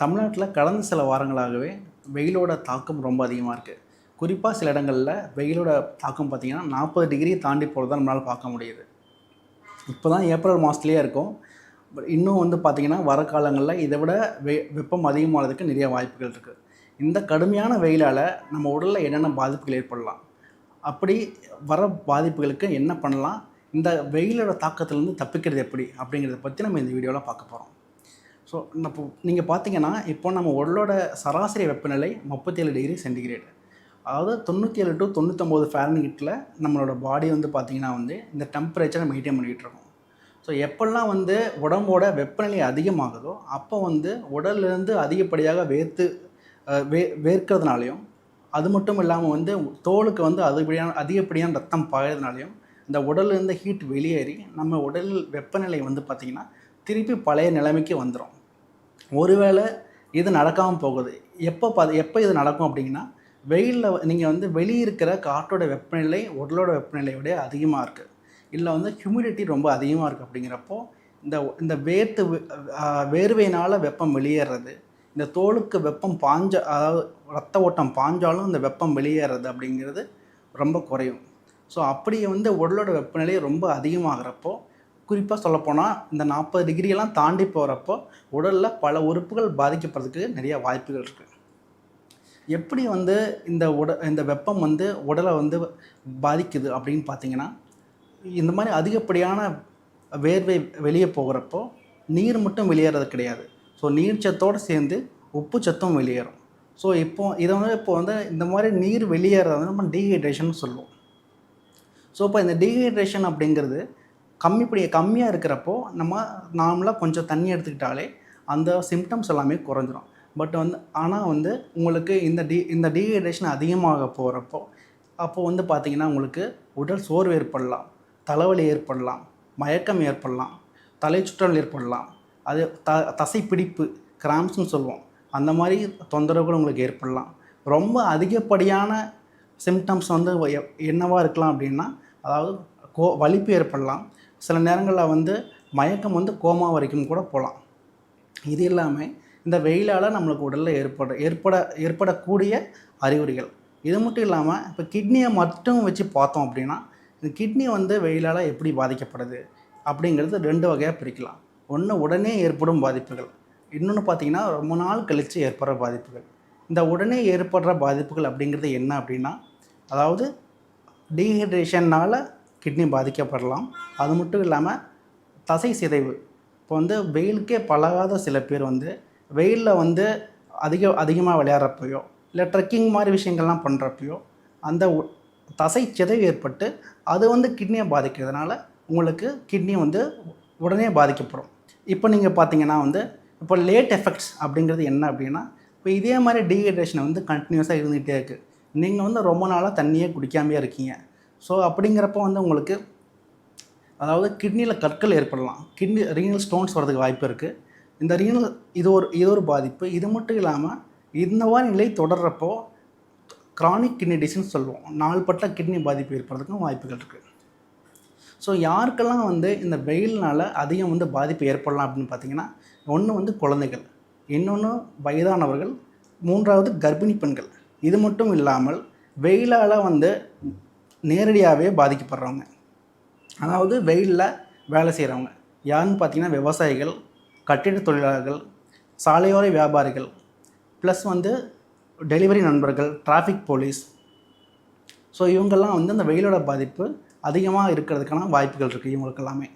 தமிழ்நாட்டில் கடந்த சில வாரங்களாகவே வெயிலோட தாக்கம் ரொம்ப அதிகமாக இருக்குது. குறிப்பாக சில இடங்களில் வெயிலோட தாக்கம் பார்த்திங்கன்னா 40 டிகிரி தாண்டி போகிறத நம்மளால் பார்க்க முடியுது. இப்போ தான் ஏப்ரல் மாதத்துலேயே இருக்கும். பட் இன்னும் வந்து பார்த்திங்கன்னா வர காலங்களில் இதை விட வெப்பம் அதிகமாகிறதுக்கு நிறைய வாய்ப்புகள் இருக்குது. இந்த கடுமையான வெயிலால் நம்ம உடலில் என்னென்ன பாதிப்புகள் ஏற்படலாம், அப்படி வர பாதிப்புகளுக்கு என்ன பண்ணலாம், இந்த வெயிலோட தாக்கத்துலேருந்து தப்பிக்கிறது எப்படி அப்படிங்கிறத பற்றி நம்ம இந்த வீடியோவில் பார்க்க போகிறோம். ஸோ இப்போ நீங்கள் பார்த்தீங்கன்னா இப்போ நம்ம உடலோட சராசரி வெப்பநிலை 37 டிகிரி சென்டிகிரேட், அதாவது 97 டு 99 ஃபாரன்ஹீட்டில் நம்மளோட பாடி வந்து பார்த்திங்கன்னா இந்த டெம்பரேச்சரை மெயின்டைன் பண்ணிகிட்டு இருக்கோம். ஸோ எப்போல்லாம் உடம்போட வெப்பநிலை அதிகமாகுதோ அப்போ உடல்லேருந்து அதிகப்படியாக வேர்க்கிறதுனாலையும், அது மட்டும் இல்லாமல் தோலுக்கு அதிகப்படியான ரத்தம் பாயறதுனாலையும் இந்த உடல்லேருந்து ஹீட் வெளியேறி நம்ம உடல் வெப்பநிலை பார்த்திங்கன்னா திருப்பி பழைய நிலைமைக்கு வந்துடும். ஒருவேளை இது நடக்காமல் போகுது, எப்போ இது நடக்கும் அப்படிங்கன்னா, வெயிலில் நீங்கள் வெளியே இருக்கிற காற்றோட வெப்பநிலை உடலோட வெப்பநிலையை விட அதிகமாக இருக்குது, இல்லை ஹியூமிடிட்டி ரொம்ப அதிகமாக இருக்குது. அப்படிங்கிறப்போ இந்த வேர்வையினால் வெப்பம் வெளியேறது, இந்த தோலுக்கு வெப்பம் அதாவது ரத்த ஓட்டம் பாஞ்சாலும் இந்த வெப்பம் வெளியேறது அப்படிங்கிறது ரொம்ப குறையும். ஸோ அப்படி உடலோட வெப்பநிலை ரொம்ப அதிகமாகிறப்போ, குறிப்பாக சொல்லப்போனால் இந்த 40 டிகிரியெல்லாம் தாண்டி போகிறப்போ உடலில் பல உறுப்புகள் பாதிக்கப்படுறதுக்கு நிறைய வாய்ப்புகள் இருக்குது. எப்படி இந்த வெப்பம் உடலை பாதிக்குது அப்படின்னு பார்த்தீங்கன்னா, இந்த மாதிரி அதிகப்படியான வேர்வை வெளியே போகிறப்போ நீர் மட்டும் வெளியேறது கிடையாது. ஸோ நீர் சத்தோடு சேர்ந்து உப்பு சத்தும் வெளியேறும். ஸோ இப்போ இந்த மாதிரி நீர் வெளியேறதை நம்ம டீஹைட்ரேஷன் சொல்லுவோம். ஸோ இப்போ இந்த டீஹைட்ரேஷன் அப்படிங்கிறது கம்மியாக இருக்கிறப்போ நம்ம நார்மலாக கொஞ்சம் தண்ணி எடுத்துக்கிட்டாலே அந்த சிம்டம்ஸ் எல்லாமே குறைஞ்சிரும். பட் ஆனால் உங்களுக்கு இந்த டீஹைட்ரேஷன் அதிகமாக போகிறப்போ அப்போது பார்த்திங்கன்னா உங்களுக்கு உடல் சோர்வு ஏற்படலாம், தலைவலி ஏற்படலாம், மயக்கம் ஏற்படலாம், தலை சுற்றல் ஏற்படலாம், அது தசை பிடிப்பு கிராம்ஸ்னு சொல்லுவோம், அந்த மாதிரி தொந்தரவுகள் உங்களுக்கு ஏற்படலாம். ரொம்ப அதிகப்படியான சிம்டம்ஸ் என்னவாக இருக்கலாம் அப்படின்னா, அதாவது வலிப்பு ஏற்படலாம், சில நேரங்களில் மயக்கம் கோமா வரைக்கும் கூட போகலாம். இது இல்லாமல் இந்த வெயிலால் நம்மளுக்கு உடலில் ஏற்படக்கூடிய அறிகுறிகள். இது மட்டும் இல்லாமல் இப்போ கிட்னியை மட்டும் வச்சு பார்த்தோம் அப்படின்னா, இந்த கிட்னி வெயிலால் எப்படி பாதிக்கப்படுது அப்படிங்கிறது 2 வகையாக பிரிக்கலாம். ஒன்று உடனே ஏற்படும் பாதிப்புகள், இன்னொன்று பார்த்திங்கன்னா ரொம்ப நாள் கழித்து ஏற்படுற பாதிப்புகள். இந்த உடனே ஏற்படுற பாதிப்புகள் அப்படிங்கிறது என்ன அப்படின்னா, அதாவது டீஹைட்ரேஷனால் கிட்னி பாதிக்கப்படலாம். அது மட்டும் இல்லாமல் தசை சிதைவு. இப்போ வெயிலுக்கே பழகாத சில பேர் வெயிலில் அதிகமாக விளையாடுறப்பையோ இல்லை ட்ரெக்கிங் மாதிரி விஷயங்கள்லாம் பண்ணுறப்பையோ அந்த தசை சிதைவு ஏற்பட்டு அது கிட்னியை பாதிக்கிறதுனால உங்களுக்கு கிட்னி உடனே பாதிக்கப்படும். இப்போ நீங்கள் பார்த்தீங்கன்னா இப்போ லேட் எஃபெக்ட்ஸ் அப்படிங்கிறது என்ன அப்படின்னா, இப்போ இதே மாதிரி டீஹைட்ரேஷனை கண்டினியூஸாக இருந்துகிட்டே இருக்குது. நீங்கள் ரொம்ப நாளாக தண்ணியே குடிக்காமையே இருக்கீங்க. ஸோ அப்படிங்கிறப்போ உங்களுக்கு அதாவது கிட்னியில் கற்கள் ஏற்படலாம், ரீனல் ஸ்டோன்ஸ் வரதுக்கு வாய்ப்பு இருக்குது. இந்த இது ஒரு பாதிப்பு. இது மட்டும் இல்லாமல் இந்த மாதிரி நிலை தொடர்றப்போ கிரானிக் கிட்னி டிசீஸ் சொல்லுவோம், நாள்பட்ட கிட்னி பாதிப்பு ஏற்படுறதுக்கும் வாய்ப்புகள் இருக்குது. ஸோ யாருக்கெல்லாம் இந்த வெயில்னால் அதிகம் பாதிப்பு ஏற்படலாம் அப்படின்னு பார்த்தீங்கன்னா, ஒன்று குழந்தைகள், இன்னொன்று வயதானவர்கள், 3வது கர்ப்பிணி பெண்கள். இது மட்டும் இல்லாமல் வெயிலால் நேரடியாகவே பாதிக்கப்படுறவங்க, அதாவது வெயிலில் வேலை செய்கிறவங்க யாருன்னு பார்த்தீங்கன்னா விவசாயிகள், கட்டிட தொழிலாளர்கள், சாலையோர வியாபாரிகள், ப்ளஸ் டெலிவரி நண்பர்கள், டிராஃபிக் போலீஸ். ஸோ இவங்கெல்லாம் இந்த வெயிலோட பாதிப்பு அதிகமாக இருக்கிறதுக்கான வாய்ப்புகள் இருக்குது இவங்களுக்கெல்லாமே.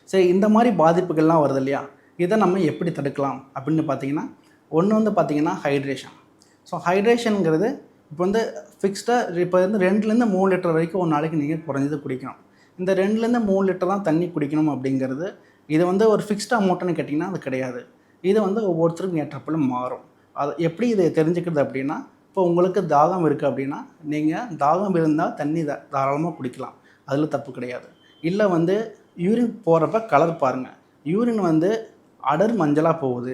சரி, இந்த மாதிரி பாதிப்புகள்லாம் வருது இல்லையா, இதை நம்ம எப்படி தடுக்கலாம் அப்படின்னு பார்த்தீங்கன்னா, ஒன்று பார்த்தீங்கன்னா ஹைட்ரேஷன். ஸோ ஹைட்ரேஷனுங்கிறது இப்போ ஃபிக்ஸ்டாக இப்போ 2லேருந்து 3 லிட்டர் வரைக்கும் ஒரு நாளைக்கு நீங்கள் குறைஞ்சது குடிக்கணும். இந்த 2லேருந்து 3 லிட்டர் தான் தண்ணி குடிக்கணும் அப்படிங்கிறது இது ஒரு ஃபிக்ஸ்டு அமௌண்ட்டுன்னு கேட்டிங்கன்னா அது கிடையாது. இது ஒவ்வொருத்தருக்கும் ஏற்றப்போல மாறும். அது எப்படி இதை தெரிஞ்சுக்கிறது அப்படின்னா, இப்போ உங்களுக்கு தாகம் இருக்குது அப்படின்னா நீங்கள் தாகம் இருந்தால் தண்ணி தாராளமாக குடிக்கலாம், அதில் தப்பு கிடையாது. இல்லை யூரின் போகிறப்ப கலர் பாருங்கள், யூரின் அடர் மஞ்சளாக போகுது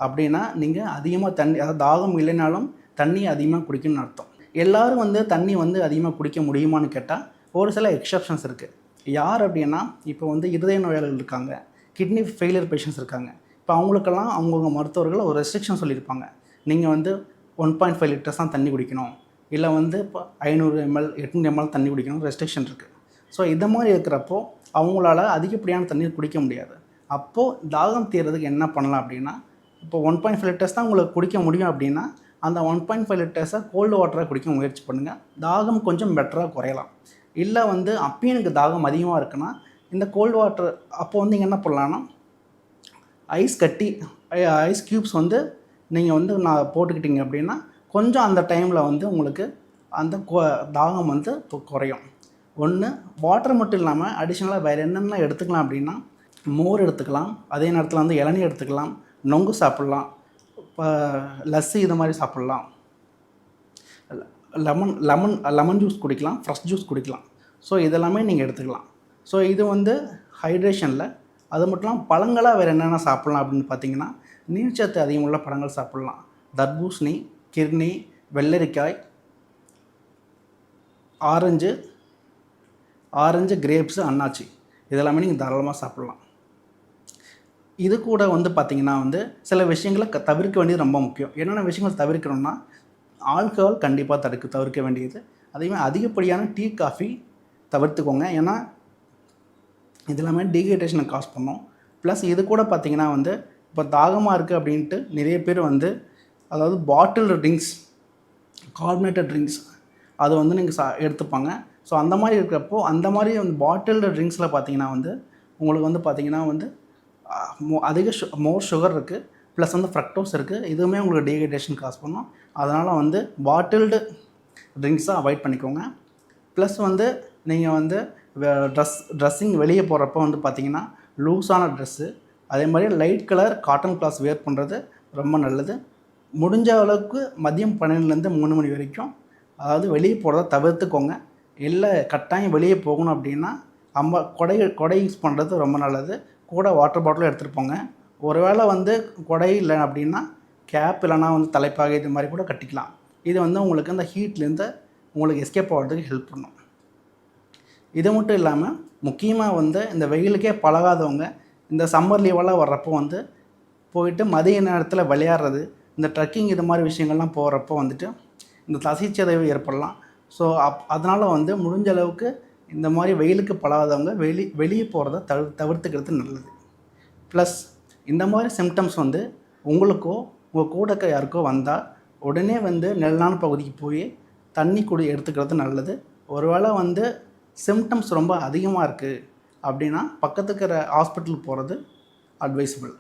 அப்படின்னா நீங்கள் அதிகமாக தண்ணி, அதாவது தாகம் இல்லைனாலும் தண்ணி அதிகமாக குடிக்கணும்னு அர்த்தம். எல்லோரும் தண்ணி அதிகமாக குடிக்க முடியுமான்னு கேட்டால் ஒரு சில எக்ஸப்ஷன்ஸ் இருக்குது. யார் அப்படின்னா, இப்போ இருதய நோயாளிகள் இருக்காங்க, கிட்னி ஃபெயிலியர் பேஷண்ட்ஸ் இருக்காங்க, இப்போ அவங்களுக்கெல்லாம் அவங்கவுங்க மருத்துவர்கள் ஒரு ரெஸ்ட்ரிக்ஷன் சொல்லியிருப்பாங்க. நீங்கள் வந்து 1.5 லிட்டர்ஸ் தான் தண்ணி குடிக்கணும், இல்லை வந்து இப்போ 500 ml 800 ml தண்ணி குடிக்கணும் ரெஸ்ட்ரிக்ஷன் இருக்குது. ஸோ இந்த மாதிரி இருக்கிறப்போ அவங்களால அதிகப்படியான தண்ணீர் குடிக்க முடியாது. அப்போது தாகம் தீர்றதுக்கு என்ன பண்ணலாம் அப்படின்னா, இப்போ 1.5 லிட்டர்ஸ் தான் உங்களுக்கு குடிக்க முடியும் அப்படின்னா அந்த 1.5 லிட்டர்ஸை கோல்டு வாட்டராக குடிக்க முயற்சி பண்ணுங்கள். தாகம் கொஞ்சம் பெட்டராக குறையலாம். இல்லை வந்து அப்பயும் எனக்கு தாகம் அதிகமாக இருக்குன்னா இந்த கோல்டு வாட்டர் அப்போ வந்து நீங்கள் என்ன பண்ணலான்னா ஐஸ் கட்டி ஐஸ் க்யூப்ஸ் வந்து நீங்கள் வந்து நான் போட்டுக்கிட்டீங்க அப்படின்னா கொஞ்சம் அந்த டைமில் வந்து உங்களுக்கு அந்த தாகம் வந்து குறையும். ஒன்று வாட்டர் மட்டும் இல்லாமல் அடிஷ்னலாக வேறு என்னென்ன எடுத்துக்கலாம் அப்படின்னா மோர் எடுத்துக்கலாம், அதே நேரத்தில் வந்து இளநீ எடுத்துக்கலாம், நொங்கு சாப்பிட்லாம், இப்போ லஸ்ஸி இது மாதிரி சாப்பிட்லாம், லெமன் ஜூஸ் குடிக்கலாம், ஃப்ரெஷ் ஜூஸ் குடிக்கலாம். ஸோ இதெல்லாமே நீங்கள் எடுத்துக்கலாம். ஸோ இது வந்து ஹைட்ரேஷனில். அது மட்டும் இல்லாமல் பழங்களாக வேறு என்னென்ன சாப்பிட்லாம் அப்படின்னு பார்த்தீங்கன்னா நீர்ச்சத்து அதிகமுள்ள பழங்கள் சாப்பிட்லாம். தர்பூசணி, கிர்னி, வெள்ளரிக்காய், ஆரஞ்சு, கிரேப்ஸு, அன்னாச்சி இதெல்லாமே நீங்கள் தாராளமாக சாப்பிட்லாம். இது கூட வந்து பார்த்திங்கன்னா வந்து சில விஷயங்களை தவிர்க்க வேண்டியது ரொம்ப முக்கியம். என்னென்ன விஷயங்கள் தவிர்க்கணும்னா ஆல்கஹால் கண்டிப்பாக தவிர்க்க வேண்டியது. அதேமாதிரி அதிகப்படியான டீ, காஃபி தவிர்த்துக்கோங்க. ஏன்னா இது எல்லாமே டீஹைட்ரேஷனை காஸ் பண்ணும். ப்ளஸ் இது கூட பார்த்திங்கன்னா வந்து இப்போ தாகமாக இருக்குது அப்படின்ட்டு நிறைய பேர் வந்து அதாவது பாட்டில்டு ட்ரிங்க்ஸ், கார்பனேட்டட் ட்ரிங்க்ஸ் அது வந்து நீங்கள் எடுத்துப்பாங்க. ஸோ அந்த மாதிரி இருக்கிறப்போ அந்த மாதிரி வந்து பாட்டில்டு ட்ரிங்க்ஸில் பார்த்திங்கன்னா வந்து உங்களுக்கு வந்து பார்த்திங்கன்னா வந்து அதிக மோர் சுகர் இருக்குது, ப்ளஸ் வந்து ஃப்ரக்டோஸ் இருக்குது. இதுவுமே உங்களுக்கு டீஹைட்ரேஷன் காஸ் பண்ணும். அதனால் வந்து பாட்டில்டு ட்ரிங்க்ஸை அவாய்ட் பண்ணிக்கோங்க. ப்ளஸ் வந்து நீங்கள் வந்து ட்ரெஸ்ஸிங் வெளியே போகிறப்போ வந்து பார்த்திங்கன்னா லூஸான ட்ரெஸ்ஸு, அதே மாதிரி லைட் கலர் காட்டன் கிளாத்ஸ் வேர் பண்ணுறது ரொம்ப நல்லது. முடிஞ்ச அளவுக்கு மதியம் 12லேருந்து 3 மணி வரைக்கும் அதாவது வெளியே போகிறத தவிர்த்துக்கோங்க. இல்லை கட்டாயம் வெளியே போகணும் அப்படின்னா கொடை யூஸ் பண்ணுறது ரொம்ப நல்லது. கூட வாட்டர் பாட்டிலும் எடுத்துகிட்டு போங்க. ஒருவேளை வந்து கொடை இல்லை அப்படின்னா கேப் இல்லைனா வந்து தலைப்பாகை இது மாதிரி கூட கட்டிக்கலாம். இது வந்து உங்களுக்கு அந்த ஹீட்லேருந்து உங்களுக்கு எஸ்கேப் ஆகிறதுக்கு ஹெல்ப் பண்ணும். இது மட்டும் இல்லாமல் முக்கியமாக வந்து இந்த வெயிலுக்கே பழகாதவங்க இந்த சம்மர் லீவெல்லாம் வர்றப்போ வந்து போயிட்டு மதிய நேரத்தில் விளையாடுறது, இந்த ட்ரெக்கிங் இது மாதிரி விஷயங்கள்லாம் போகிறப்போ வந்துட்டு இந்த தசைச்சிதைவு ஏற்படலாம். ஸோ அதனால் வந்து முடிஞ்ச அளவுக்கு இந்த மாதிரி வெயிலுக்கு பழகாதவங்க வெளியே போகிறத தவிர்த்துக்கிறது நல்லது. ப்ளஸ் இந்த மாதிரி சிம்டம்ஸ் வந்து உங்களுக்கோ உங்கள் கூட யாருக்கோ வந்தால் உடனே வந்து நிழலான பகுதிக்கு போய் தண்ணி எடுத்துக்கிறது நல்லது. ஒருவேளை வந்து சிம்டம்ஸ் ரொம்ப அதிகமாக இருக்குது அப்படின்னா பக்கத்துக்கு இருக்கிற ஹாஸ்பிட்டலுக்கு போகிறது அட்வைசபிள்.